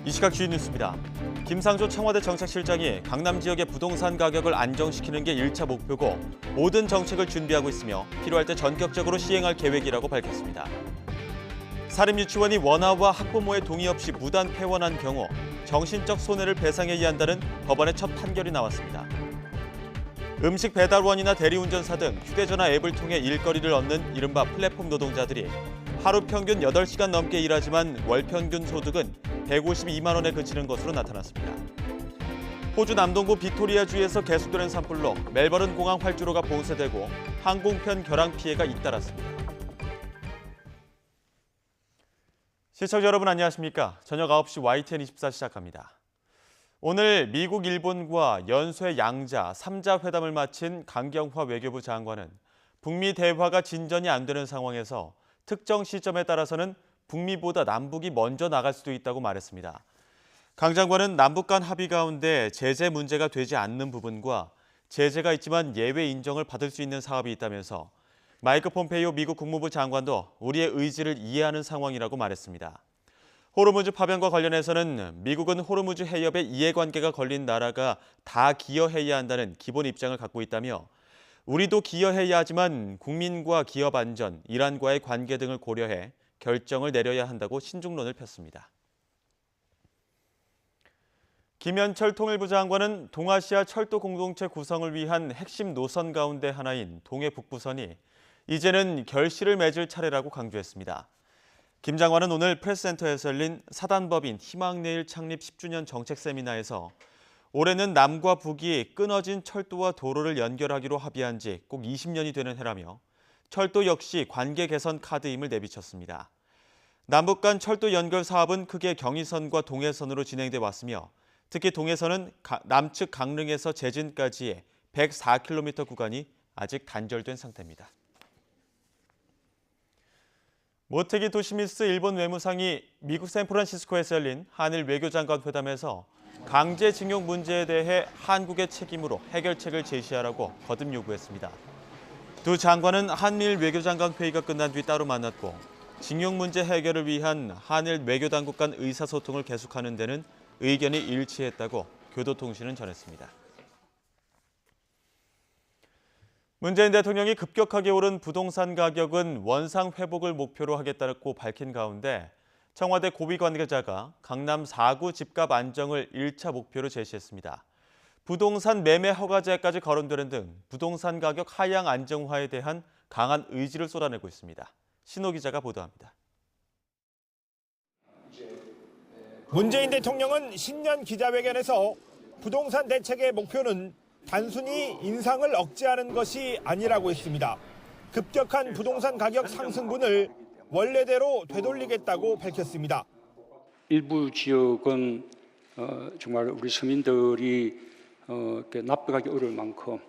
이 시각 주요 뉴스입니다. 김상조 청와대 정책실장이 강남 지역의 부동산 가격을 안정시키는 게 1차 목표고 모든 정책을 준비하고 있으며 필요할 때 전격적으로 시행할 계획이라고 밝혔습니다. 사립유치원이 원아와 학부모의 동의 없이 무단 폐원한 경우 정신적 손해를 배상해야 한다는 법원의 첫 판결이 나왔습니다. 음식 배달원이나 대리운전사 등 휴대전화 앱을 통해 일거리를 얻는 이른바 플랫폼 노동자들이 하루 평균 8시간 넘게 일하지만 월 평균 소득은 152만 원에 그치는 것으로 나타났습니다. 호주 남동부 빅토리아주에서 계속되는 산불로 멜버른 공항 활주로가 봉쇄되고 항공편 결항 피해가 잇따랐습니다. 시청자 여러분 안녕하십니까? 저녁 9시 YTN24 시작합니다. 오늘 미국, 일본과 연쇄 양자 3자 회담을 마친 강경화 외교부 장관은 북미 대화가 진전이 안 되는 상황에서 특정 시점에 따라서는 북미보다 남북이 먼저 나갈 수도 있다고 말했습니다. 강 장관은 남북 간 합의 가운데 제재 문제가 되지 않는 부분과 제재가 있지만 예외 인정을 받을 수 있는 사업이 있다면서 마이크 폼페이오 미국 국무부 장관도 우리의 의지를 이해하는 상황이라고 말했습니다. 호르무즈 파병과 관련해서는 미국은 호르무즈 해협에 이해관계가 걸린 나라가 다 기여해야 한다는 기본 입장을 갖고 있다며 우리도 기여해야 하지만 국민과 기업 안전, 이란과의 관계 등을 고려해 결정을 내려야 한다고 신중론을 폈습니다. 김현철 통일부 장관은 동아시아 철도 공동체 구성을 위한 핵심 노선 가운데 하나인 동해 북부선이 이제는 결실을 맺을 차례라고 강조했습니다. 김 장관은 오늘 프레스센터에서 열린 사단법인 희망내일 창립 10주년 정책 세미나에서 올해는 남과 북이 끊어진 철도와 도로를 연결하기로 합의한 지 꼭 20년이 되는 해라며 철도 역시 관계 개선 카드임을 내비쳤습니다. 남북 간 철도 연결 사업은 크게 경의선과 동해선으로 진행돼 왔으며 특히 동해선은 남측 강릉에서 제진까지의 104km 구간이 아직 단절된 상태입니다. 모테기 토시미스 일본 외무상이 미국 샌프란시스코에서 열린 한일 외교장관 회담에서 강제징용 문제에 대해 한국의 책임으로 해결책을 제시하라고 거듭 요구했습니다. 두 장관은 한일 외교장관 회의가 끝난 뒤 따로 만났고 징용 문제 해결을 위한 한일 외교당국 간 의사소통을 계속하는 데는 의견이 일치했다고 교도통신은 전했습니다. 문재인 대통령이 급격하게 오른 부동산 가격은 원상 회복을 목표로 하겠다고 밝힌 가운데 청와대 고위 관계자가 강남 4구 집값 안정을 1차 목표로 제시했습니다. 부동산 매매 허가제까지 거론되는 등 부동산 가격 하향 안정화에 대한 강한 의지를 쏟아내고 있습니다. 신호 기자가 보도합니다. 문재인 대통령은 신년 기자회견에서 부동산 대책의 목표는 단순히 인상을 억제하는 것이 아니라고 했습니다. 급격한 부동산 가격 상승분을 원래대로 되돌리겠다고 밝혔습니다. 일부 지역은 정말 우리 서민들이 납득하기 어려울 만큼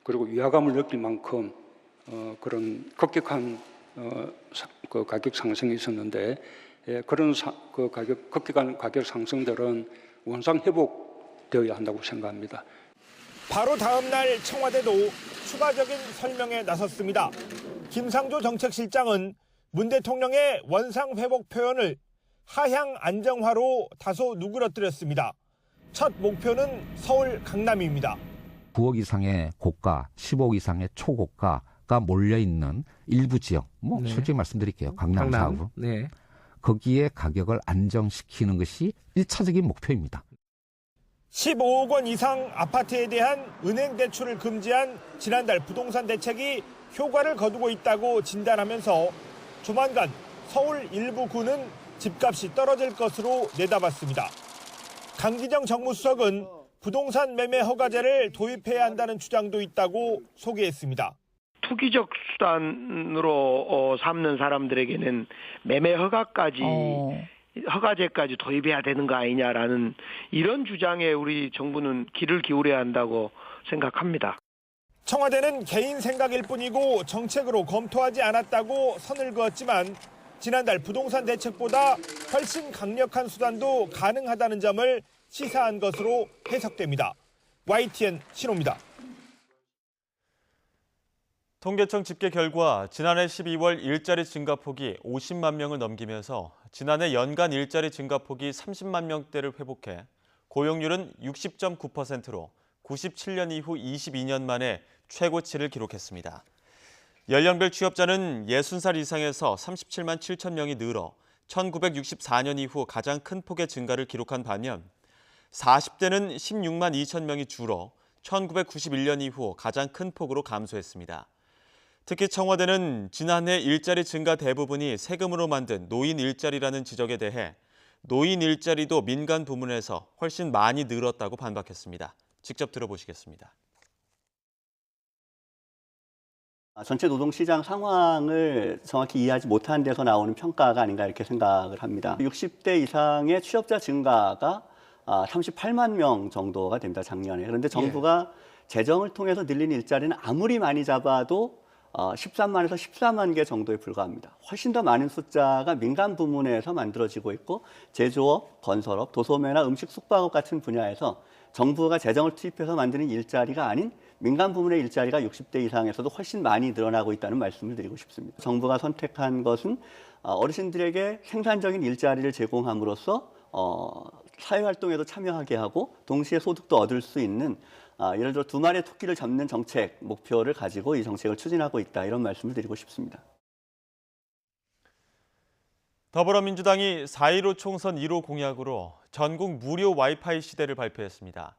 그리고 위화감을 느낄 만큼 그런 급격한 그 가격 상승이 있었는데 그런 급격한 가격 상승들은 원상 회복되어야 한다고 생각합니다. 바로 다음 날 청와대도 추가적인 설명에 나섰습니다. 김상조 정책실장은 문 대통령의 원상 회복 표현을 하향 안정화로 다소 누그러뜨렸습니다. 첫 목표는 서울 강남입니다. 9억 이상의 고가, 10억 이상의 초고가가 몰려있는 일부 지역, 네. 솔직히 말씀드릴게요. 강남 4구. 네. 거기에 가격을 안정시키는 것이 1차적인 목표입니다. 15억 원 이상 아파트에 대한 은행 대출을 금지한 지난달 부동산 대책이 효과를 거두고 있다고 진단하면서 조만간 서울 일부 구는 집값이 떨어질 것으로 내다봤습니다. 강기정 정무수석은 부동산 매매 허가제를 도입해야 한다는 주장도 있다고 소개했습니다. 투기적 수단으로 삼는 사람들에게는 매매 허가제까지 도입해야 되는 거 아니냐라는 이런 주장에 우리 정부는 귀를 기울여야 한다고 생각합니다. 청와대는 개인 생각일 뿐이고 정책으로 검토하지 않았다고 선을 그었지만 지난달 부동산 대책보다 훨씬 강력한 수단도 가능하다는 점을 시사한 것으로 해석됩니다. YTN 신호입니다. 통계청 집계 결과 지난해 12월 일자리 증가폭이 50만 명을 넘기면서 지난해 연간 일자리 증가폭이 30만 명대를 회복해 고용률은 60.9%로 97년 이후 22년 만에 최고치를 기록했습니다. 연령별 취업자는 60살 이상에서 37만 7천 명이 늘어 1964년 이후 가장 큰 폭의 증가를 기록한 반면 40대는 16만 2천 명이 줄어 1991년 이후 가장 큰 폭으로 감소했습니다. 특히 청와대는 지난해 일자리 증가 대부분이 세금으로 만든 노인 일자리라는 지적에 대해 노인 일자리도 민간 부문에서 훨씬 많이 늘었다고 반박했습니다. 직접 들어보시겠습니다. 전체 노동시장 상황을 정확히 이해하지 못한 데서 나오는 평가가 아닌가 이렇게 생각을 합니다. 60대 이상의 취업자 증가가 38만 명 정도가 됩니다, 작년에. 그런데 정부가 재정을 통해서 늘린 일자리는 아무리 많이 잡아도 13만에서 14만 개 정도에 불과합니다. 훨씬 더 많은 숫자가 민간 부문에서 만들어지고 있고 제조업, 건설업, 도소매나 음식 숙박업 같은 분야에서 정부가 재정을 투입해서 만드는 일자리가 아닌 민간 부문의 일자리가 60대 이상에서도 훨씬 많이 늘어나고 있다는 말씀을 드리고 싶습니다. 정부가 선택한 것은 어르신들에게 생산적인 일자리를 제공함으로써 사회활동에도 참여하게 하고 동시에 소득도 얻을 수 있는 예를 들어 두 마리의 토끼를 잡는 정책 목표를 가지고 이 정책을 추진하고 있다, 이런 말씀을 드리고 싶습니다. 더불어민주당이 4.15 총선 1호 공약으로 전국 무료 와이파이 시대를 발표했습니다.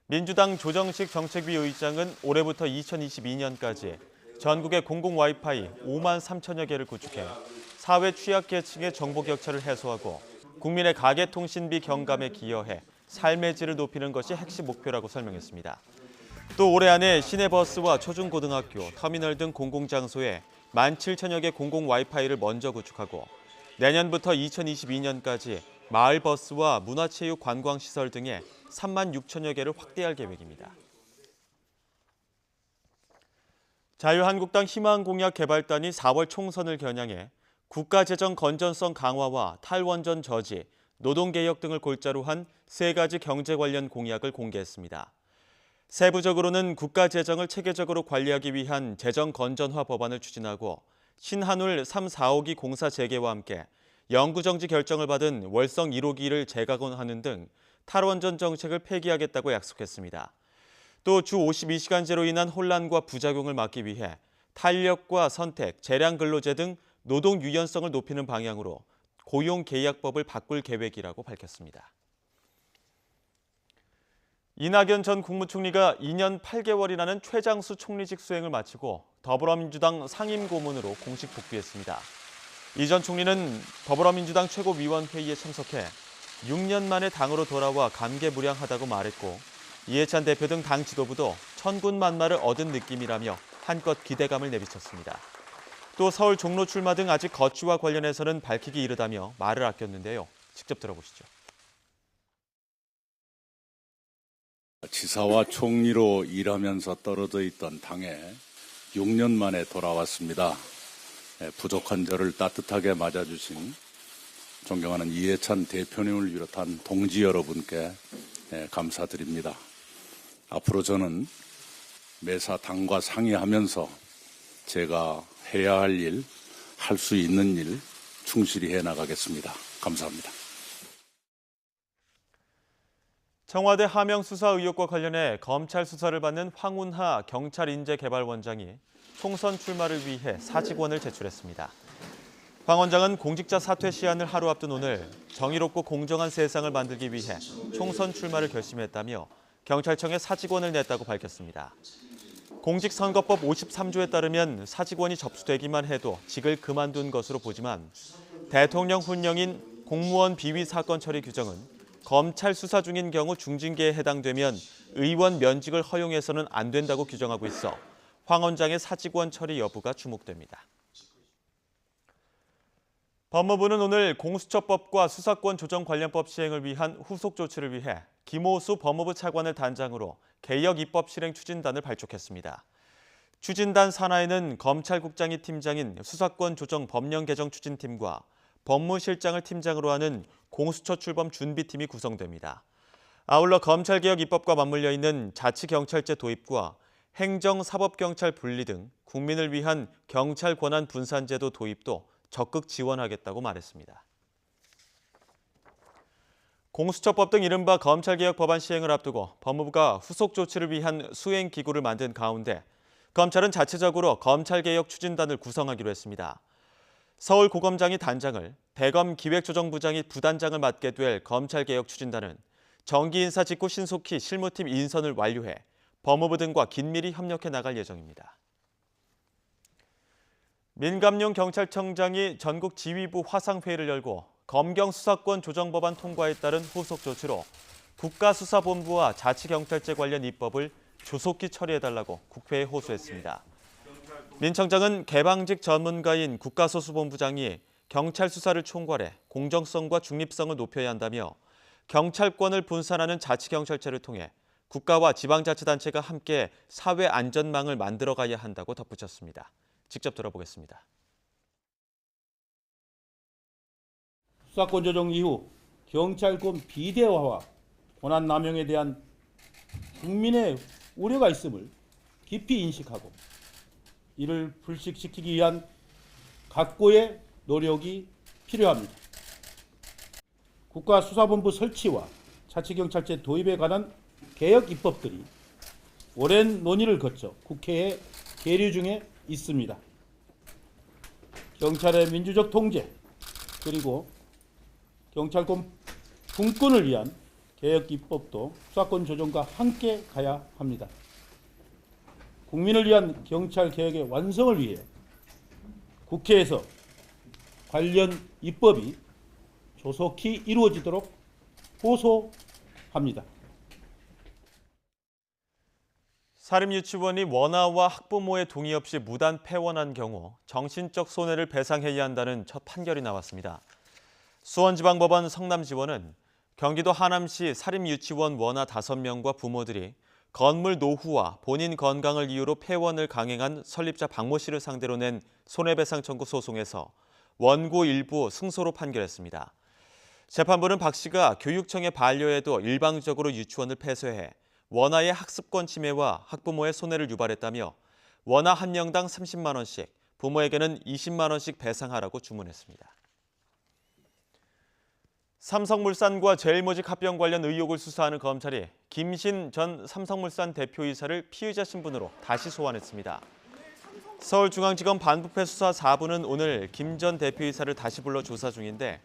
민주당 조정식 정책위 의장은 올해부터 2022년까지 전국의 공공 와이파이 5만 3천여 개를 구축해 사회 취약계층의 정보 격차를 해소하고 국민의 가계통신비 경감에 기여해 삶의 질을 높이는 것이 핵심 목표라고 설명했습니다. 또 올해 안에 시내버스와 초중고등학교, 터미널 등 공공장소에 17,000여 개 공공 와이파이를 먼저 구축하고 내년부터 2022년까지 마을버스와 문화체육 관광시설 등에 3만 6천여 개를 확대할 계획입니다. 자유한국당 희망공약 개발단이 4월 총선을 겨냥해 국가재정 건전성 강화와 탈원전 저지, 노동개혁 등을 골자로 한 3가지 경제 관련 공약을 공개했습니다. 세부적으로는 국가재정을 체계적으로 관리하기 위한 재정건전화 법안을 추진하고 신한울 3, 4호기 공사 재개와 함께 영구정지 결정을 받은 월성 1호기를 재가공하는 등 탈원전 정책을 폐기하겠다고 약속했습니다. 또 주 52시간제로 인한 혼란과 부작용을 막기 위해 탄력과 선택, 재량근로제 등 노동 유연성을 높이는 방향으로 고용계약법을 바꿀 계획이라고 밝혔습니다. 이낙연 전 국무총리가 2년 8개월이라는 최장수 총리직 수행을 마치고 더불어민주당 상임고문으로 공식 복귀했습니다. 이 전 총리는 더불어민주당 최고위원회의에 참석해 6년 만에 당으로 돌아와 감개무량하다고 말했고 이해찬 대표 등 당 지도부도 천군만마를 얻은 느낌이라며 한껏 기대감을 내비쳤습니다. 또 서울 종로 출마 등 아직 거취와 관련해서는 밝히기 이르다며 말을 아꼈는데요. 직접 들어보시죠. 지사와 총리로 일하면서 떨어져 있던 당에 6년 만에 돌아왔습니다. 부족한 저를 따뜻하게 맞아주신 존경하는 이해찬 대표님을 비롯한 동지 여러분께 감사드립니다. 앞으로 저는 매사 당과 상의하면서 제가 해야 할 일, 할 수 있는 일 충실히 해나가겠습니다. 감사합니다. 청와대 하명 수사 의혹과 관련해 검찰 수사를 받는 황운하 경찰인재개발원장이 총선 출마를 위해 사직원을 제출했습니다. 황 원장은 공직자 사퇴 시한을 하루 앞둔 오늘 정의롭고 공정한 세상을 만들기 위해 총선 출마를 결심했다며 경찰청에 사직원을 냈다고 밝혔습니다. 공직선거법 53조에 따르면 사직원이 접수되기만 해도 직을 그만둔 것으로 보지만 대통령 훈령인 공무원 비위 사건 처리 규정은 검찰 수사 중인 경우 중징계에 해당되면 의원 면직을 허용해서는 안 된다고 규정하고 있어 황 원장의 사직원 처리 여부가 주목됩니다. 법무부는 오늘 공수처법과 수사권 조정 관련법 시행을 위한 후속 조치를 위해 김호수 법무부 차관을 단장으로 개혁 입법 실행 추진단을 발족했습니다. 추진단 산하에는 검찰국장이 팀장인 수사권 조정 법령 개정 추진팀과 법무실장을 팀장으로 하는 공수처 출범 준비팀이 구성됩니다. 아울러 검찰개혁 입법과 맞물려 있는 자치경찰제 도입과 행정-사법경찰 분리 등 국민을 위한 경찰 권한 분산제도 도입도 적극 지원하겠다고 말했습니다. 공수처법 등 이른바 검찰개혁 법안 시행을 앞두고 법무부가 후속 조치를 위한 수행기구를 만든 가운데 검찰은 자체적으로 검찰개혁 추진단을 구성하기로 했습니다. 서울고검장이 단장을, 대검기획조정부장이 부단장을 맡게 될 검찰개혁 추진단은 정기 인사 직후 신속히 실무팀 인선을 완료해 법무부 등과 긴밀히 협력해 나갈 예정입니다. 민감용 경찰청장이 전국 지휘부 화상회의를 열고 검경 수사권 조정 법안 통과에 따른 후속 조치로 국가수사본부와 자치경찰제 관련 입법을 조속히 처리해달라고 국회에 호소했습니다. 민 청장은 개방직 전문가인 국가수사본부장이 경찰 수사를 총괄해 공정성과 중립성을 높여야 한다며 경찰권을 분산하는 자치경찰제를 통해 국가와 지방자치단체가 함께 사회안전망을 만들어가야 한다고 덧붙였습니다. 직접 들어보겠습니다. 수사권 조정 이후 경찰권 비대화와 권한 남용에 대한 국민의 우려가 있음을 깊이 인식하고 이를 불식시키기 위한 각고의 노력이 필요합니다. 국가수사본부 설치와 자치경찰제 도입에 관한 개혁 입법들이 오랜 논의를 거쳐 국회에 계류 중에 있습니다. 경찰의 민주적 통제 그리고 경찰권 분권을 위한 개혁 입법도 수사권 조정과 함께 가야 합니다. 국민을 위한 경찰 개혁의 완성을 위해 국회에서 관련 입법이 조속히 이루어지도록 호소합니다. 사립유치원이 원아와 학부모의 동의 없이 무단 폐원한 경우 정신적 손해를 배상해야 한다는 첫 판결이 나왔습니다. 수원지방법원 성남지원은 경기도 하남시 사립유치원 원아 5명과 부모들이 건물 노후와 본인 건강을 이유로 폐원을 강행한 설립자 박모 씨를 상대로 낸 손해배상 청구 소송에서 원고 일부 승소로 판결했습니다. 재판부는 박 씨가 교육청에 반려해도 일방적으로 유치원을 폐쇄해 원아의 학습권 침해와 학부모의 손해를 유발했다며 원아 한 명당 30만 원씩, 부모에게는 20만 원씩 배상하라고 주문했습니다. 삼성물산과 제일모직 합병 관련 의혹을 수사하는 검찰이 김신 전 삼성물산 대표이사를 피의자 신분으로 다시 소환했습니다. 서울중앙지검 반부패 수사 4부는 오늘 김 전 대표이사를 다시 불러 조사 중인데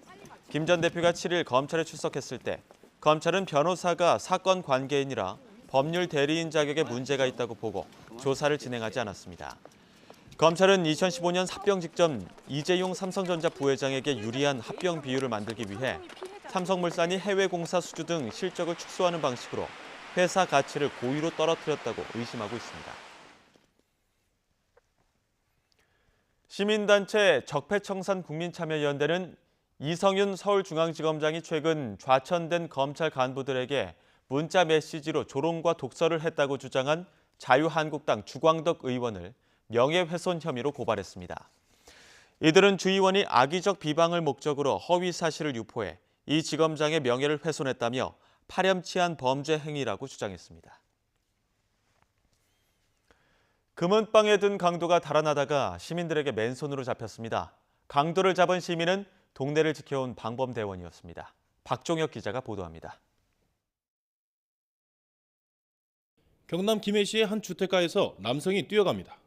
김 전 대표가 7일 검찰에 출석했을 때 검찰은 변호사가 사건 관계인이라 법률 대리인 자격에 문제가 있다고 보고 조사를 진행하지 않았습니다. 검찰은 2015년 합병 직전 이재용 삼성전자 부회장에게 유리한 합병 비율을 만들기 위해 삼성물산이 해외 공사 수주 등 실적을 축소하는 방식으로 회사 가치를 고의로 떨어뜨렸다고 의심하고 있습니다. 시민단체 적폐청산국민참여연대는 이성윤 서울중앙지검장이 최근 좌천된 검찰 간부들에게 문자 메시지로 조롱과 독설을 했다고 주장한 자유한국당 주광덕 의원을 명예훼손 혐의로 고발했습니다. 이들은 주 의원이 악의적 비방을 목적으로 허위 사실을 유포해 이 지검장의 명예를 훼손했다며 파렴치한 범죄 행위라고 주장했습니다. 금은방에 든 강도가 달아나다가 시민들에게 맨손으로 잡혔습니다. 강도를 잡은 시민은 동네를 지켜온 방범대원이었습니다. 박종혁 기자가 보도합니다. 경남 김해시의 한 주택가에서 남성이 뛰어갑니다.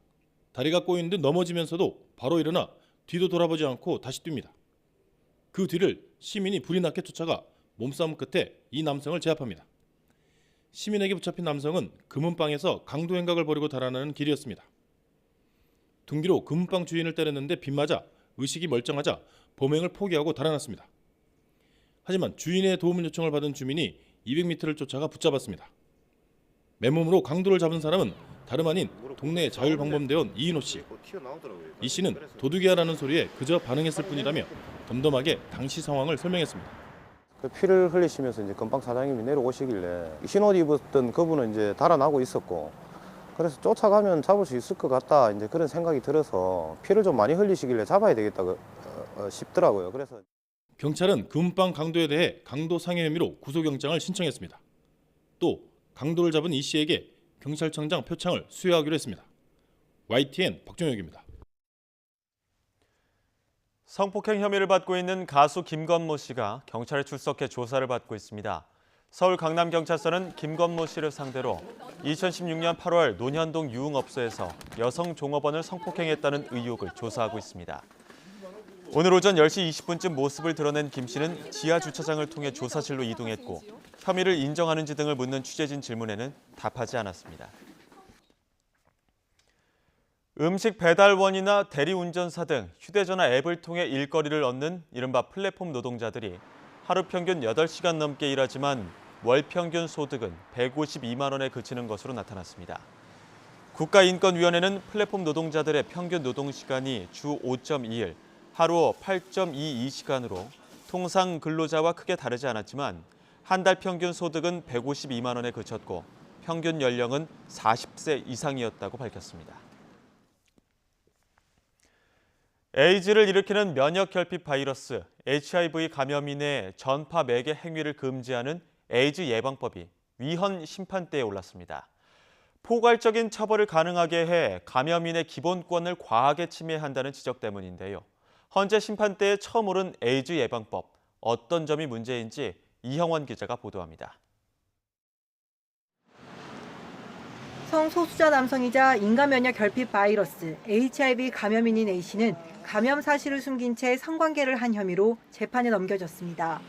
다리가 꼬인 듯 넘어지면서도 바로 일어나 뒤도 돌아보지 않고 다시 뜁니다. 그 뒤를 시민이 불이 나게 쫓아가 몸싸움 끝에 이 남성을 제압합니다. 시민에게 붙잡힌 남성은 금은방에서 강도 행각을 벌이고 달아나는 길이었습니다. 둔기로 금은방 주인을 때렸는데 빗맞아 의식이 멀쩡하자 범행을 포기하고 달아났습니다. 하지만 주인의 도움 요청을 받은 주민이 200m를 쫓아가 붙잡았습니다. 맨몸으로 강도를 잡은 사람은 다름 아닌 동네 자율방범대원 이인호 씨. 이 씨는 도둑이야라는 소리에 그저 반응했을 뿐이라며 덤덤하게 당시 상황을 설명했습니다. 그 피를 흘리시면서 이제 건빵 사장님이 내려오시길래 흰옷 입었던 그분은 이제 달아나고 있었고 그래서 쫓아가면 잡을 수 있을 것 같다 이제 그런 생각이 들어서 피를 좀 많이 흘리시길래 잡아야 되겠다 싶더라고요. 그래서 경찰은 금은방 강도에 대해 강도 상해 혐의로 구속영장을 신청했습니다. 또 강도를 잡은 이 씨에게 경찰청장 표창을 수여하기로 했습니다. YTN 박종혁입니다. 성폭행 혐의를 받고 있는 가수 김건모 씨가 경찰에 출석해 조사를 받고 있습니다. 서울 강남경찰서는 김건모 씨를 상대로 2016년 8월 논현동 유흥업소에서 여성 종업원을 성폭행했다는 의혹을 조사하고 있습니다. 오늘 오전 10시 20분쯤 모습을 드러낸 김 씨는 지하 주차장을 통해 조사실로 이동했고 혐의를 인정하는지 등을 묻는 취재진 질문에는 답하지 않았습니다. 음식 배달원이나 대리운전사 등 휴대전화 앱을 통해 일거리를 얻는 이른바 플랫폼 노동자들이 하루 평균 8시간 넘게 일하지만 월 평균 소득은 152만 원에 그치는 것으로 나타났습니다. 국가인권위원회는 플랫폼 노동자들의 평균 노동시간이 주 5.2일, 하루 8.22시간으로 통상 근로자와 크게 다르지 않았지만 한 달 평균 소득은 152만 원에 그쳤고 평균 연령은 40세 이상이었다고 밝혔습니다. 에이즈를 일으키는 면역결핍 바이러스 HIV 감염인의 전파 매개 행위를 금지하는 에이즈 예방법이 위헌 심판대에 올랐습니다. 포괄적인 처벌을 가능하게 해 감염인의 기본권을 과하게 침해한다는 지적 때문인데요. 헌재 심판대에 처음 오른 에이즈 예방법, 어떤 점이 문제인지 이형원 기자가 보도합니다. 성소수자 남성이자 인간면역 결핍 바이러스 HIV 감염인인 A씨는 감염 사실을 숨긴 채 성관계를 한 혐의로 재판에 넘겨졌습니다.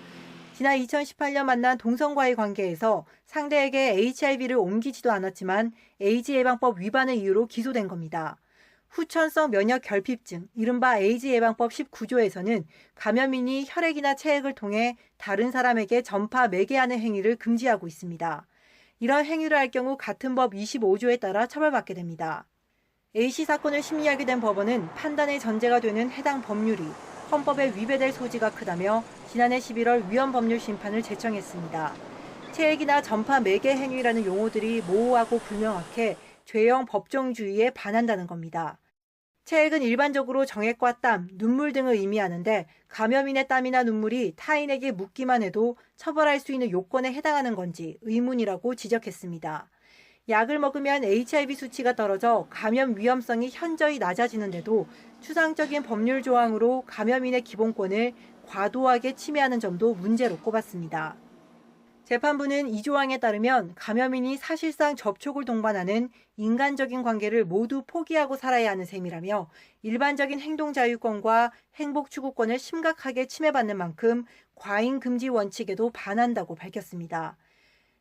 지난 2018년 만난 동성과의 관계에서 상대에게 HIV를 옮기지도 않았지만 에이즈 예방법 위반을 이유로 기소된 겁니다. 후천성 면역 결핍증, 이른바 에이즈 예방법 19조에서는 감염인이 혈액이나 체액을 통해 다른 사람에게 전파 매개하는 행위를 금지하고 있습니다. 이런 행위를 할 경우 같은 법 25조에 따라 처벌받게 됩니다. A씨 사건을 심리하게 된 법원은 판단의 전제가 되는 해당 법률이 헌법에 위배될 소지가 크다며 지난해 11월 위헌 법률 심판을 제청했습니다. 체액이나 전파 매개 행위라는 용어들이 모호하고 불명확해 죄형 법정주의에 반한다는 겁니다. 체액은 일반적으로 정액과 땀, 눈물 등을 의미하는데 감염인의 땀이나 눈물이 타인에게 묻기만 해도 처벌할 수 있는 요건에 해당하는 건지 의문이라고 지적했습니다. 약을 먹으면 HIV 수치가 떨어져 감염 위험성이 현저히 낮아지는데도 추상적인 법률 조항으로 감염인의 기본권을 과도하게 침해하는 점도 문제로 꼽았습니다. 재판부는 이 조항에 따르면 감염인이 사실상 접촉을 동반하는 인간적인 관계를 모두 포기하고 살아야 하는 셈이라며 일반적인 행동 자유권과 행복 추구권을 심각하게 침해받는 만큼 과잉 금지 원칙에도 반한다고 밝혔습니다.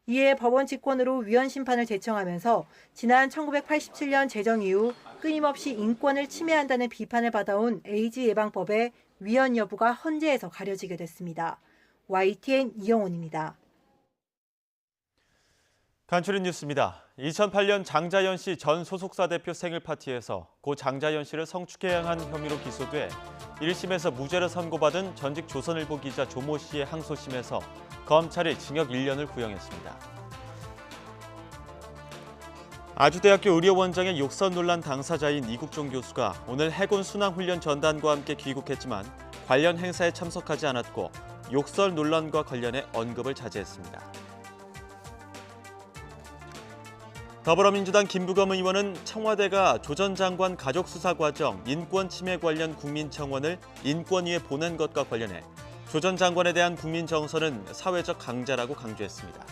이에 법원 직권으로 위헌 심판을 제청하면서 지난 1987년 제정 이후 끊임없이 인권을 침해한다는 비판을 받아온 에이즈 예방법의 위헌 여부가 헌재에서 가려지게 됐습니다. YTN 이영원입니다. 간추린 뉴스입니다. 2008년 장자연 씨 전 소속사 대표 생일 파티에서 고 장자연 씨를 성추행한 혐의로 기소돼 1심에서 무죄를 선고받은 전직 조선일보 기자 조모 씨의 항소심에서 검찰이 징역 1년을 구형했습니다. 아주대학교 의료원장의 욕설 논란 당사자인 이국종 교수가 오늘 해군 순항훈련 전단과 함께 귀국했지만 관련 행사에 참석하지 않았고 욕설 논란과 관련해 언급을 자제했습니다. 더불어민주당 김부겸 의원은 청와대가 조 전 장관 가족 수사 과정 인권 침해 관련 국민청원을 인권위에 보낸 것과 관련해 조 전 장관에 대한 국민 정서는 사회적 강자라고 강조했습니다.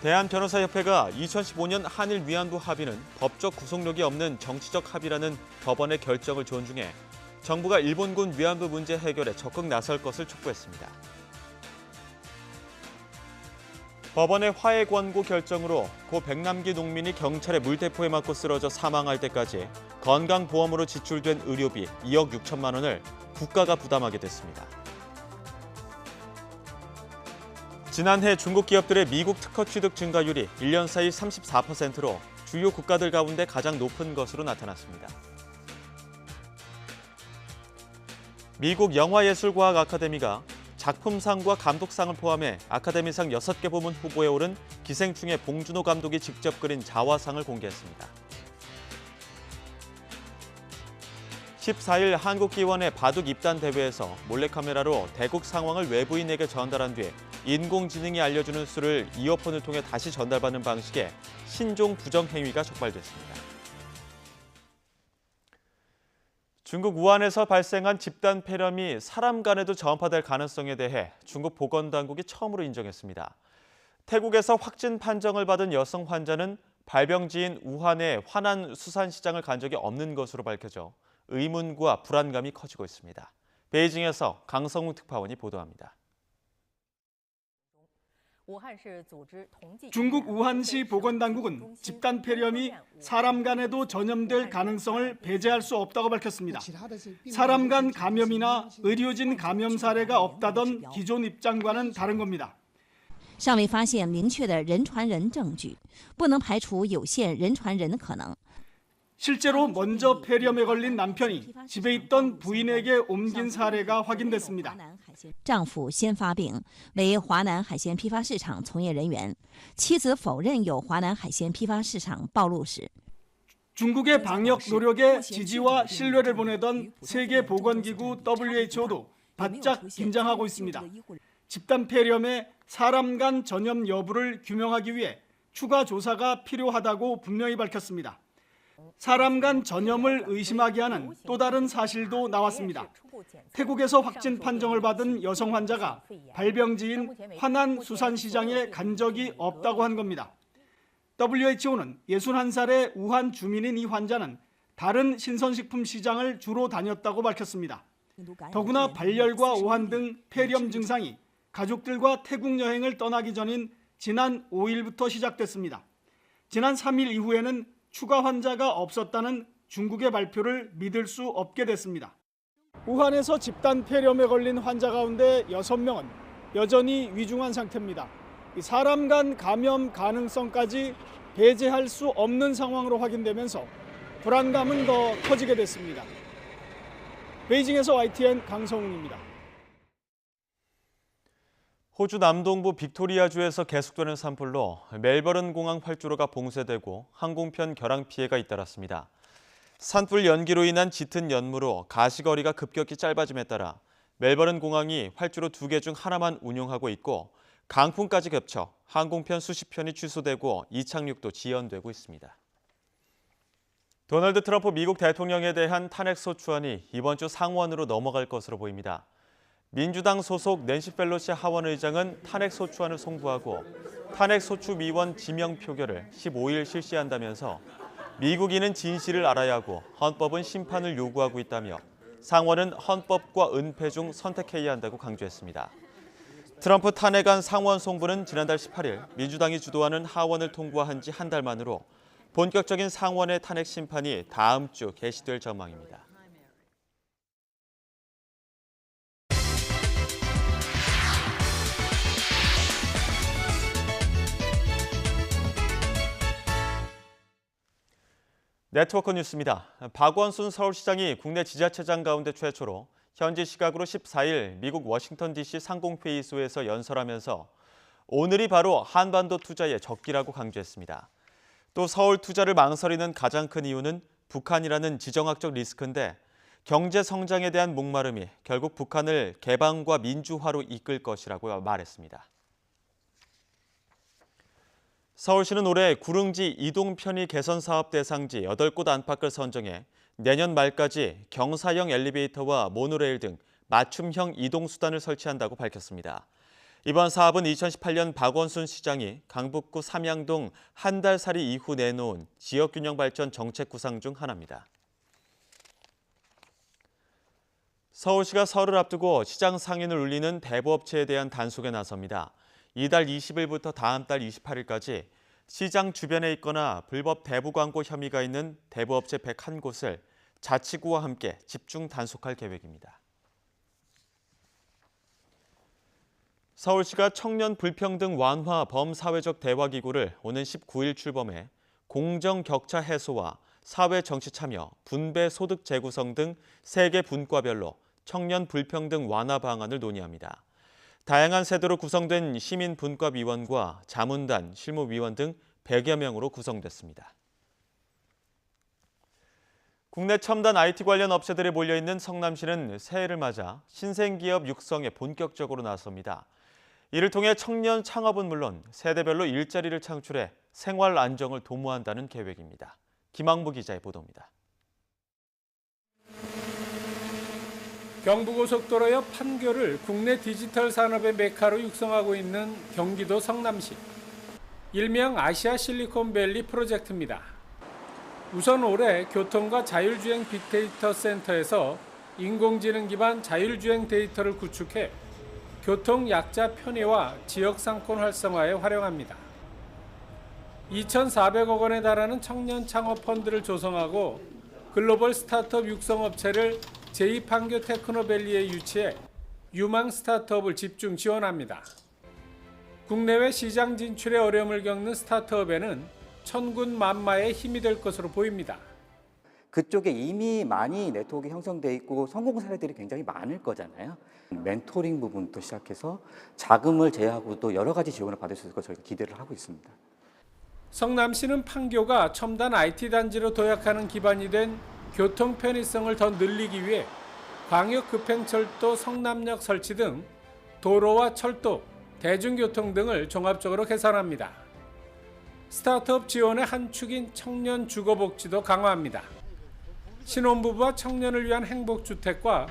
대한변호사협회가 2015년 한일 위안부 합의는 법적 구속력이 없는 정치적 합의라는 법원의 결정을 존중해 정부가 일본군 위안부 문제 해결에 적극 나설 것을 촉구했습니다. 법원의 화해 권고 결정으로 고 백남기 농민이 경찰의 물대포에 맞고 쓰러져 사망할 때까지 건강보험으로 지출된 의료비 2억 6천만 원을 국가가 부담하게 됐습니다. 지난해 중국 기업들의 미국 특허 취득 증가율이 1년 사이 34%로 주요 국가들 가운데 가장 높은 것으로 나타났습니다. 미국 영화예술과학 아카데미가 작품상과 감독상을 포함해 아카데미상 6개 부문 후보에 오른 기생충의 봉준호 감독이 직접 그린 자화상을 공개했습니다. 14일 한국기원의 바둑 입단 대회에서 몰래카메라로 대국 상황을 외부인에게 전달한 뒤에 인공지능이 알려주는 수를 이어폰을 통해 다시 전달받는 방식의 신종 부정 행위가 적발됐습니다. 중국 우한에서 발생한 집단 폐렴이 사람 간에도 전파될 가능성에 대해 중국 보건당국이 처음으로 인정했습니다. 태국에서 확진 판정을 받은 여성 환자는 발병지인 우한의 화난 수산시장을 간 적이 없는 것으로 밝혀져 의문과 불안감이 커지고 있습니다. 베이징에서 강성웅 특파원이 보도합니다. 중국 우한시 보건당국은 집단 폐렴이 사람 간에도 전염될 가능성을 배제할 수 없다고 밝혔습니다. 사람 간 감염이나 의료진 감염 사례가 없다던 기존 입장과는 다른 겁니다. 尚未发现明确的人传人证据，不能排除有限人传人的可能。 실제로 먼저 폐렴에 걸린 남편이 집에 있던 부인에게 옮긴 사례가 확인됐습니다. 丈夫先发病，为华南海鲜批发市场从业人员，妻子否认有华南海鲜批发市场暴露史。 중국의 방역 노력에 지지와 신뢰를 보내던 세계보건기구 WHO도 바짝 긴장하고 있습니다. 집단 폐렴의 사람 간 전염 여부를 규명하기 위해 추가 조사가 필요하다고 분명히 밝혔습니다. 사람 간 전염을 의심하게 하는 또 다른 사실도 나왔습니다. 태국에서 확진 판정을 받은 여성 환자가 발병지인 화난 수산시장에 간 적이 없다고 한 겁니다. WHO는 61살의 우한 주민인 이 환자는 다른 신선식품 시장을 주로 다녔다고 밝혔습니다. 더구나 발열과 오한 등 폐렴 증상이 가족들과 태국 여행을 떠나기 전인 지난 5일부터 시작됐습니다. 지난 3일 이후에는 추가 환자가 없었다는 중국의 발표를 믿을 수 없게 됐습니다. 우한에서 집단 폐렴에 걸린 환자 가운데 6명은 여전히 위중한 상태입니다. 사람 간 감염 가능성까지 배제할 수 없는 상황으로 확인되면서 불안감은 더 커지게 됐습니다. 베이징에서 YTN 강성웅입니다. 호주 남동부 빅토리아주에서 계속되는 산불로 멜버른 공항 활주로가 봉쇄되고 항공편 결항 피해가 잇따랐습니다. 산불 연기로 인한 짙은 연무로 가시거리가 급격히 짧아짐에 따라 멜버른 공항이 활주로 2개 중 하나만 운용하고 있고 강풍까지 겹쳐 항공편 수십 편이 취소되고 이착륙도 지연되고 있습니다. 도널드 트럼프 미국 대통령에 대한 탄핵소추안이 이번 주 상원으로 넘어갈 것으로 보입니다. 민주당 소속 낸시 펠로시 하원의장은 탄핵소추안을 송부하고 탄핵소추위원 지명 표결을 15일 실시한다면서 미국인은 진실을 알아야 하고 헌법은 심판을 요구하고 있다며 상원은 헌법과 은폐 중 선택해야 한다고 강조했습니다. 트럼프 탄핵안 상원 송부는 지난달 18일 민주당이 주도하는 하원을 통과한 지 한 달 만으로 본격적인 상원의 탄핵 심판이 다음 주 개시될 전망입니다. 네트워크 뉴스입니다. 박원순 서울시장이 국내 지자체장 가운데 최초로 현지 시각으로 14일 미국 워싱턴 DC 상공회의소에서 연설하면서 오늘이 바로 한반도 투자의 적기라고 강조했습니다. 또 서울 투자를 망설이는 가장 큰 이유는 북한이라는 지정학적 리스크인데 경제 성장에 대한 목마름이 결국 북한을 개방과 민주화로 이끌 것이라고 말했습니다. 서울시는 올해 구릉지 이동 편의 개선 사업 대상지 8곳 안팎을 선정해 내년 말까지 경사형 엘리베이터와 모노레일 등 맞춤형 이동 수단을 설치한다고 밝혔습니다. 이번 사업은 2018년 박원순 시장이 강북구 삼양동 한 달 살이 이후 내놓은 지역균형 발전 정책 구상 중 하나입니다. 서울시가 설을 앞두고 시장 상인을 울리는 대부업체에 대한 단속에 나섭니다. 이달 20일부터 다음 달 28일까지 시장 주변에 있거나 불법 대부 광고 혐의가 있는 대부업체 101곳을 자치구와 함께 집중 단속할 계획입니다. 서울시가 청년 불평등 완화 범사회적 대화기구를 오는 19일 출범해 공정 격차 해소와 사회 정치 참여, 분배 소득 재구성 등 3개 분과별로 청년 불평등 완화 방안을 논의합니다. 다양한 세대로 구성된 시민분과위원과 자문단, 실무위원 등 100여 명으로 구성됐습니다. 국내 첨단 IT 관련 업체들이 몰려있는 성남시는 새해를 맞아 신생기업 육성에 본격적으로 나섭니다. 이를 통해 청년 창업은 물론 세대별로 일자리를 창출해 생활 안정을 도모한다는 계획입니다. 김항부 기자의 보도입니다. 경부고속도로 옆 판교를 국내 디지털 산업의 메카로 육성하고 있는 경기도 성남시. 일명 아시아 실리콘밸리 프로젝트입니다. 우선 올해 교통과 자율주행 빅데이터 센터에서 인공지능 기반 자율주행 데이터를 구축해 교통 약자 편의와 지역 상권 활성화에 활용합니다. 2,400억 원에 달하는 청년 창업 펀드를 조성하고 글로벌 스타트업 육성업체를 제2판교 테크노밸리에 유치해 유망 스타트업을 집중 지원합니다. 국내외 시장 진출에 어려움을 겪는 스타트업에는 천군만마의 힘이 될 것으로 보입니다. 그쪽에 이미 많이 네트워크 형성돼 있고 성공 사례들이 굉장히 많을 거잖아요. 멘토링 부분부터 시작해서 자금을 제외하고 또 여러 가지 지원을 받을 수 있을 것 저희가 기대를 하고 있습니다. 성남시는 판교가 첨단 IT 단지로 도약하는 기반이 된 교통 편의성을 더 늘리기 위해 광역급행철도 성남역 설치 등 도로와 철도, 대중교통 등을 종합적으로 개선합니다. 스타트업 지원의 한 축인 청년 주거복지도 강화합니다. 신혼부부와 청년을 위한 행복주택과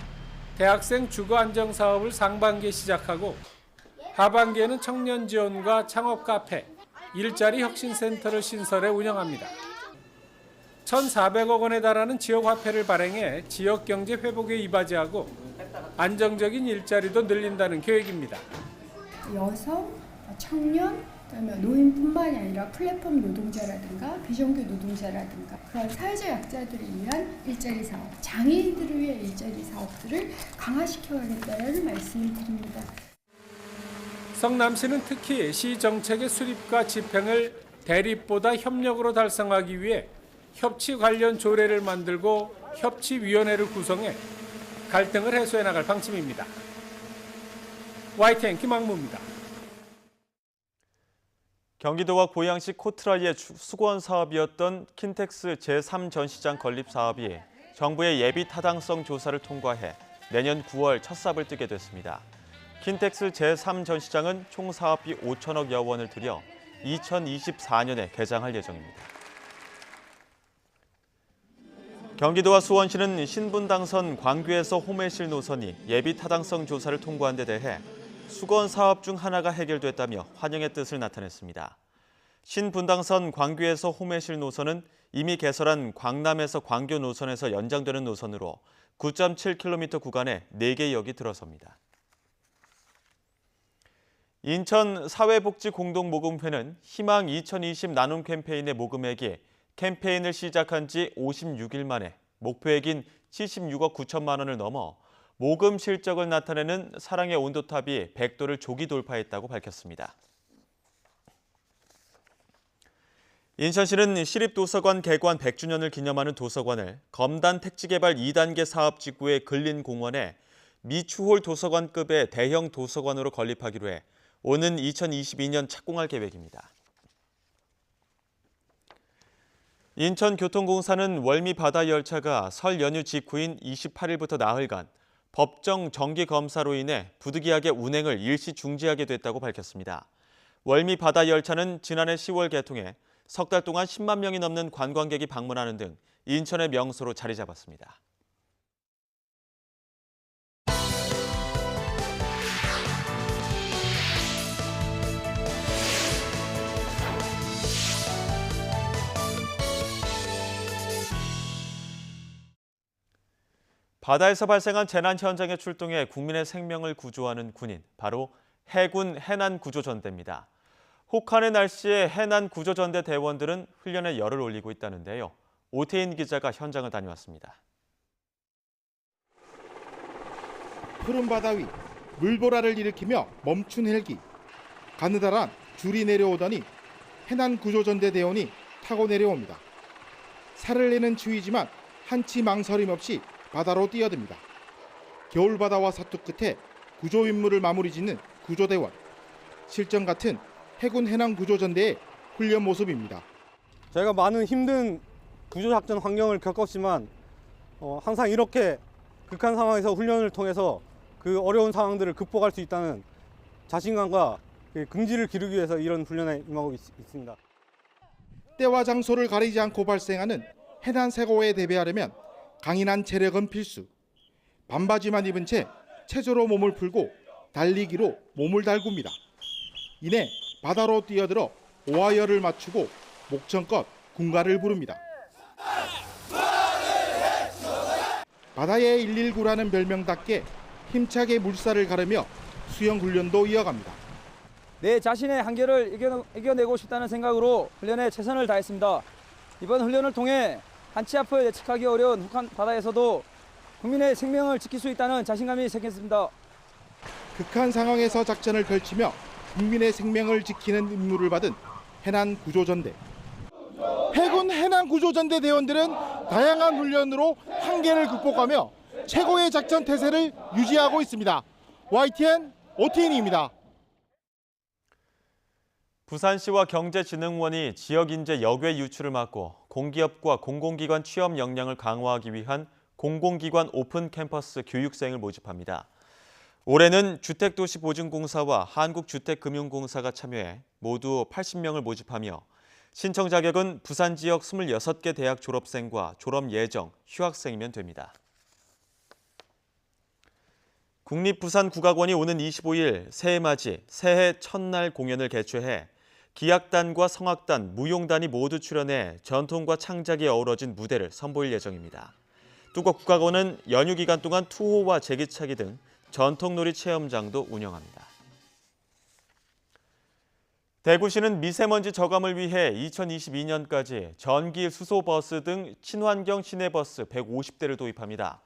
대학생 주거안정사업을 상반기에 시작하고 하반기에는 청년 지원과 창업 카페, 일자리 혁신센터를 신설해 운영합니다. 1,400억 원에 달하는 지역화폐를 발행해 지역경제 회복에 이바지하고 안정적인 일자리도 늘린다는 계획입니다. 여성, 청년, 그다음에 노인뿐만이 아니라 플랫폼 노동자라든가 비정규 노동자라든가 그런 사회적 약자들을 위한 일자리 사업, 장애인들을 위한 일자리 사업들을 강화시켜야겠다는 말씀을 드립니다. 성남시는 특히 시 정책의 수립과 집행을 대립보다 협력으로 달성하기 위해 협치 관련 조례를 만들고 협치위원회를 구성해 갈등을 해소해 나갈 방침입니다. YTN 김학무입니다. 경기도와 고양시 코트라이의 수건 사업이었던 킨텍스 제3전시장 건립 사업이 정부의 예비 타당성 조사를 통과해 내년 9월 첫 삽을 뜨게 됐습니다. 킨텍스 제3전시장은 총 사업비 5천억여 원을 들여 2024년에 개장할 예정입니다. 경기도와 수원시는 신분 당선 광교에서 호매실 노선이 예비 타당성 조사를 통과한 데 대해 수건 사업 중 하나가 해결됐다며 환영의 뜻을 나타냈습니다. 신분당선 광교에서 호매실 노선은 이미 개설한 광남에서 광교 노선에서 연장되는 노선으로 9.7km 구간에 4개의 역이 들어섭니다. 인천 사회복지공동모금회는 희망 2020 나눔 캠페인의 모금액이 캠페인을 시작한 지 56일 만에 목표액인 76억 9천만 원을 넘어 모금 실적을 나타내는 사랑의 온도탑이 100도를 조기 돌파했다고 밝혔습니다. 인천시는 시립도서관 개관 100주년을 기념하는 도서관을 검단 택지개발 2단계 사업지구의 근린공원에 미추홀 도서관급의 대형 도서관으로 건립하기로 해 오는 2022년 착공할 계획입니다. 인천교통공사는 월미 바다 열차가 설 연휴 직후인 28일부터 나흘간 법정 정기검사로 인해 부득이하게 운행을 일시 중지하게 됐다고 밝혔습니다. 월미 바다 열차는 지난해 10월 개통해 석 달 동안 10만 명이 넘는 관광객이 방문하는 등 인천의 명소로 자리 잡았습니다. 바다에서 발생한 재난 현장에 출동해 국민의 생명을 구조하는 군인, 바로 해군 해난구조전대입니다. 혹한의 날씨에 해난구조전대 대원들은 훈련에 열을 올리고 있다는데요. 오태인 기자가 현장을 다녀왔습니다. 푸른 바다 위 물보라를 일으키며 멈춘 헬기. 가느다란 줄이 내려오더니 해난구조전대 대원이 타고 내려옵니다. 살을 내는 추위지만 한치 망설임 없이 바다로 뛰어듭니다. 겨울바다와 사투 끝에 구조 임무를 마무리 짓는 구조대원. 실전 같은 해군 해난구조전대의 훈련 모습입니다. 저희가 많은 힘든 구조작전 환경을 겪었지만 항상 이렇게 극한 상황에서 훈련을 통해서 그 어려운 상황들을 극복할 수 있다는 자신감과 긍지를 기르기 위해서 이런 훈련에 임하고 있습니다. 때와 장소를 가리지 않고 발생하는 해난 사고에 대비하려면 강인한 체력은 필수. 반바지만 입은 채 체조로 몸을 풀고 달리기로 몸을 달굽니다. 이내 바다로 뛰어들어 오하열을 맞추고 목청껏 군가를 부릅니다. 바다의 119라는 별명답게 힘차게 물살을 가르며 수영 훈련도 이어갑니다. 내 자신의 한계를 이겨내고 싶다는 생각으로 훈련에 최선을 다했습니다. 이번 훈련을 통해 한치 앞을 예측하기 어려운 혹한 바다에서도 국민의 생명을 지킬 수 있다는 자신감이 생겼습니다. 극한 상황에서 작전을 펼치며 국민의 생명을 지키는 임무를 받은 해난구조전대. 해군 해난구조전대 대원들은 다양한 훈련으로 한계를 극복하며 최고의 작전 태세를 유지하고 있습니다. YTN OTN입니다. 부산시와 경제진흥원이 지역인재 역외 유출을 막고 공기업과 공공기관 취업 역량을 강화하기 위한 공공기관 오픈 캠퍼스 교육생을 모집합니다. 올해는 주택도시보증공사와 한국주택금융공사가 참여해 모두 80명을 모집하며 신청 자격은 부산 지역 26개 대학 졸업생과 졸업 예정 휴학생이면 됩니다. 국립부산국악원이 오는 25일 새해맞이 새해 첫날 공연을 개최해 기악단과 성악단, 무용단이 모두 출연해 전통과 창작이 어우러진 무대를 선보일 예정입니다. 또 국악원은 연휴 기간 동안 투호와 제기차기 등 전통놀이 체험장도 운영합니다. 대구시는 미세먼지 저감을 위해 2022년까지 전기 수소버스 등 친환경 시내버스 150대를 도입합니다.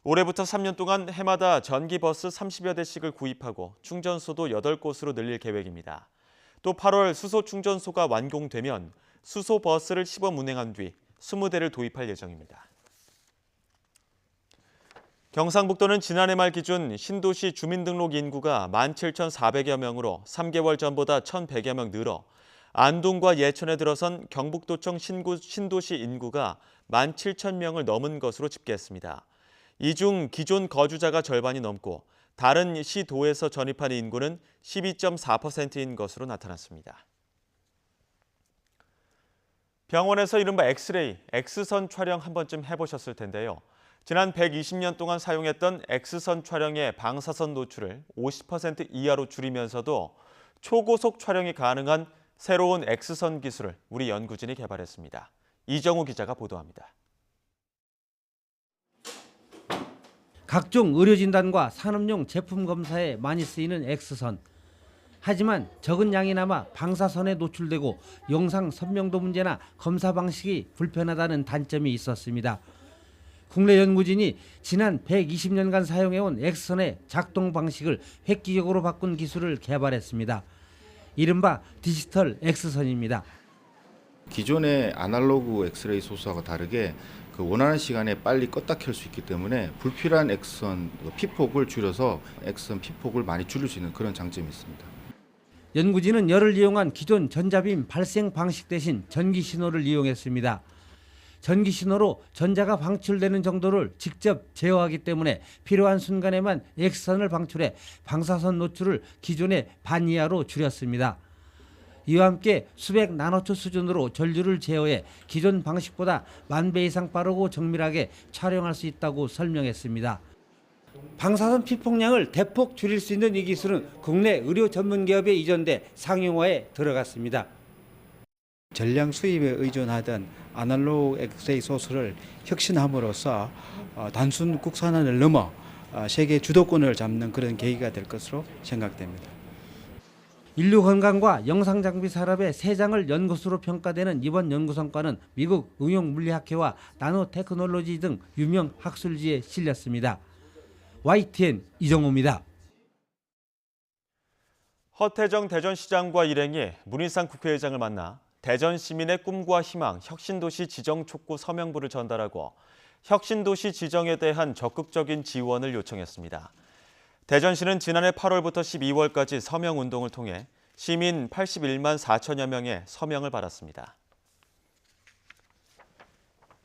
올해부터 3년 동안 해마다 전기버스 30여 대씩을 구입하고 충전소도 8곳으로 늘릴 계획입니다. 또 8월 수소 충전소가 완공되면 수소버스를 시범 운행한 뒤 20대를 도입할 예정입니다. 경상북도는 지난해 말 기준 신도시 주민등록 인구가 17,400여 명으로 3개월 전보다 1,100여 명 늘어 안동과 예천에 들어선 경북도청 신도시 인구가 17,000명을 넘은 것으로 집계했습니다. 이 중 기존 거주자가 절반이 넘고 다른 시도에서 전입한 인구는 12.4%인 것으로 나타났습니다. 병원에서 이른바 엑스레이, X선 촬영 한 번쯤 해보셨을 텐데요. 지난 120년 동안 사용했던 X선 촬영의 방사선 노출을 50% 이하로 줄이면서도 초고속 촬영이 가능한 새로운 X선 기술을 우리 연구진이 개발했습니다. 이정우 기자가 보도합니다. 각종 의료진단과 산업용 제품 검사에 많이 쓰이는 X선. 하지만 적은 양이나마 방사선에 노출되고 영상 선명도 문제나 검사 방식이 불편하다는 단점이 있었습니다. 국내 연구진이 지난 120년간 사용해온 X선의 작동 방식을 획기적으로 바꾼 기술을 개발했습니다. 이른바 디지털 X선입니다. 기존의 아날로그 엑스레이 소스하고 다르게 원하는 시간에 빨리 껐다 켤 수 있기 때문에 불필요한 X선 피폭을 줄여서 X선 피폭을 많이 줄일 수 있는 그런 장점이 있습니다. 연구진은 열을 이용한 기존 전자빔 발생 방식 대신 전기 신호를 이용했습니다. 전기 신호로 전자가 방출되는 정도를 직접 제어하기 때문에 필요한 순간에만 X선을 방출해 방사선 노출을 기존의 반 이하로 줄였습니다. 이와 함께 수백 나노초 수준으로 전류를 제어해 기존 방식보다 10,000배 이상 빠르고 정밀하게 촬영할 수 있다고 설명했습니다. 방사선 피폭량을 대폭 줄일 수 있는 이 기술은 국내 의료 전문 기업에 이전돼 상용화에 들어갔습니다. 전량 수입에 의존하던 아날로그 엑스레이 소스를 혁신함으로써 단순 국산화를 넘어 세계 주도권을 잡는 그런 계기가 될 것으로 생각됩니다. 인류 건강과 영상 장비 산업의 세장을 연 것으로 평가되는 이번 연구 성과는 미국 응용물리학회와 나노테크놀로지 등 유명 학술지에 실렸습니다. YTN 이정호입니다. 허태정 대전시장과 일행이 문희상 국회의장을 만나 대전 시민의 꿈과 희망, 혁신도시 지정 촉구 서명부를 전달하고 혁신도시 지정에 대한 적극적인 지원을 요청했습니다. 대전시는 지난해 8월부터 12월까지 서명운동을 통해 시민 81만 4천여 명의 서명을 받았습니다.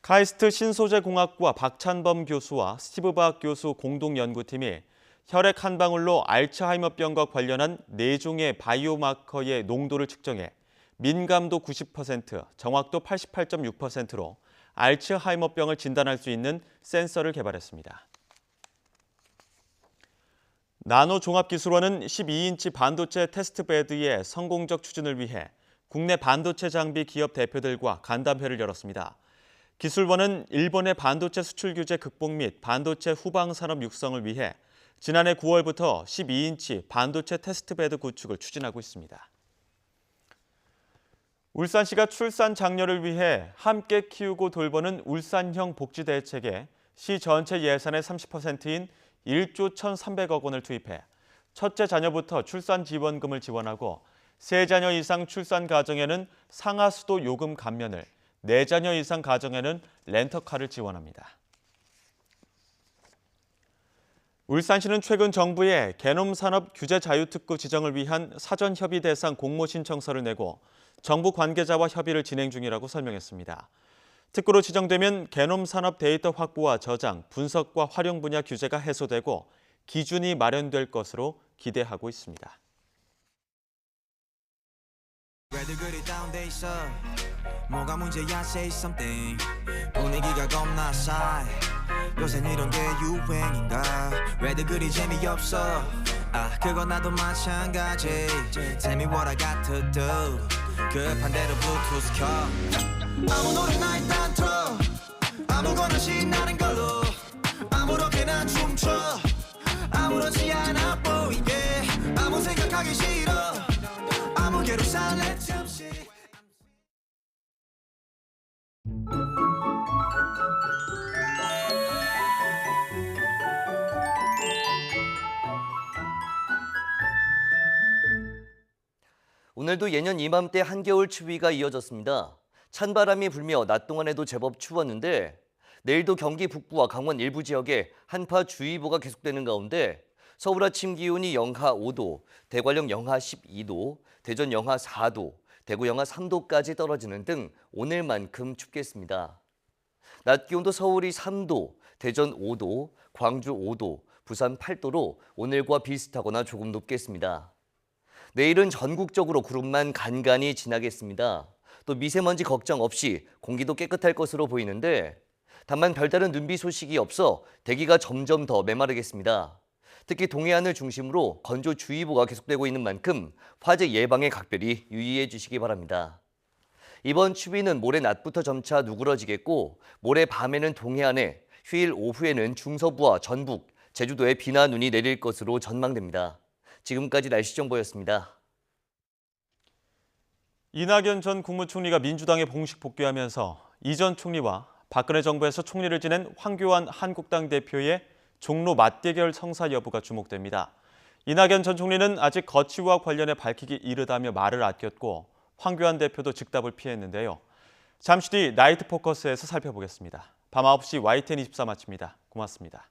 카이스트 신소재공학과 박찬범 교수와 스티브 박 교수 공동연구팀이 혈액 한 방울로 알츠하이머병과 관련한 4종의 바이오마커의 농도를 측정해 민감도 90%, 정확도 88.6%로 알츠하이머병을 진단할 수 있는 센서를 개발했습니다. 나노종합기술원은 12인치 반도체 테스트베드의 성공적 추진을 위해 국내 반도체 장비 기업 대표들과 간담회를 열었습니다. 기술원은 일본의 반도체 수출 규제 극복 및 반도체 후방 산업 육성을 위해 지난해 9월부터 12인치 반도체 테스트베드 구축을 추진하고 있습니다. 울산시가 출산 장려를 위해 함께 키우고 돌보는 울산형 복지 대책에 시 전체 예산의 30%인 1조 1,300억 원을 투입해 첫째 자녀부터 출산 지원금을 지원하고 3자녀 이상 출산 가정에는 상하수도 요금 감면을, 4자녀 이상 가정에는 렌터카를 지원합니다. 울산시는 최근 정부에 개놈산업 규제 자유특구 지정을 위한 사전 협의 대상 공모 신청서를 내고 정부 관계자와 협의를 진행 중이라고 설명했습니다. 특구로 지정되면 개놈산업 데이터 확보와 저장, 분석과 활용 분야 규제가 해소되고 기준이 마련될 것으로 기대하고 있습니다. 뭐가 문제야 say something 분위기가 겁나 싸해 요샌 이런 게 유행인가 왜들 그리 재미없어 아 그건 나도 마찬가지 Tell me what I got to do 급한 대로 블루투스 켜 아무 노래나 일단 틀어 아무거나 신나는 걸로 아무렇게나 춤춰 아무렇지 않아 보이게 아무 생각하기 싫어 아무개로 살래 잠시 오늘도 예년 이맘때 한겨울 추위가 이어졌습니다. 찬바람이 불며 낮 동안에도 제법 추웠는데 내일도 경기 북부와 강원 일부 지역에 한파주의보가 계속되는 가운데 서울 아침 기온이 영하 5도, 대관령 영하 12도, 대전 영하 4도, 대구 영하 3도까지 떨어지는 등 오늘만큼 춥겠습니다. 낮 기온도 서울이 3도, 대전 5도, 광주 5도, 부산 8도로 오늘과 비슷하거나 조금 높겠습니다. 내일은 전국적으로 구름만 간간히 지나겠습니다. 또 미세먼지 걱정 없이 공기도 깨끗할 것으로 보이는데 다만 별다른 눈비 소식이 없어 대기가 점점 더 메마르겠습니다. 특히 동해안을 중심으로 건조주의보가 계속되고 있는 만큼 화재 예방에 각별히 유의해 주시기 바랍니다. 이번 추위는 모레 낮부터 점차 누그러지겠고 모레 밤에는 동해안에, 휴일 오후에는 중서부와 전북, 제주도에 비나 눈이 내릴 것으로 전망됩니다. 지금까지 날씨 정보였습니다. 이낙연 전 국무총리가 민주당에 공식 복귀하면서 이 전 총리와 박근혜 정부에서 총리를 지낸 황교안 한국당 대표의 종로 맞대결 성사 여부가 주목됩니다. 이낙연 전 총리는 아직 거취와 관련해 밝히기 이르다며 말을 아꼈고 황교안 대표도 즉답을 피했는데요. 잠시 뒤 나이트 포커스에서 살펴보겠습니다. 밤 9시 YTN24 마칩니다. 고맙습니다.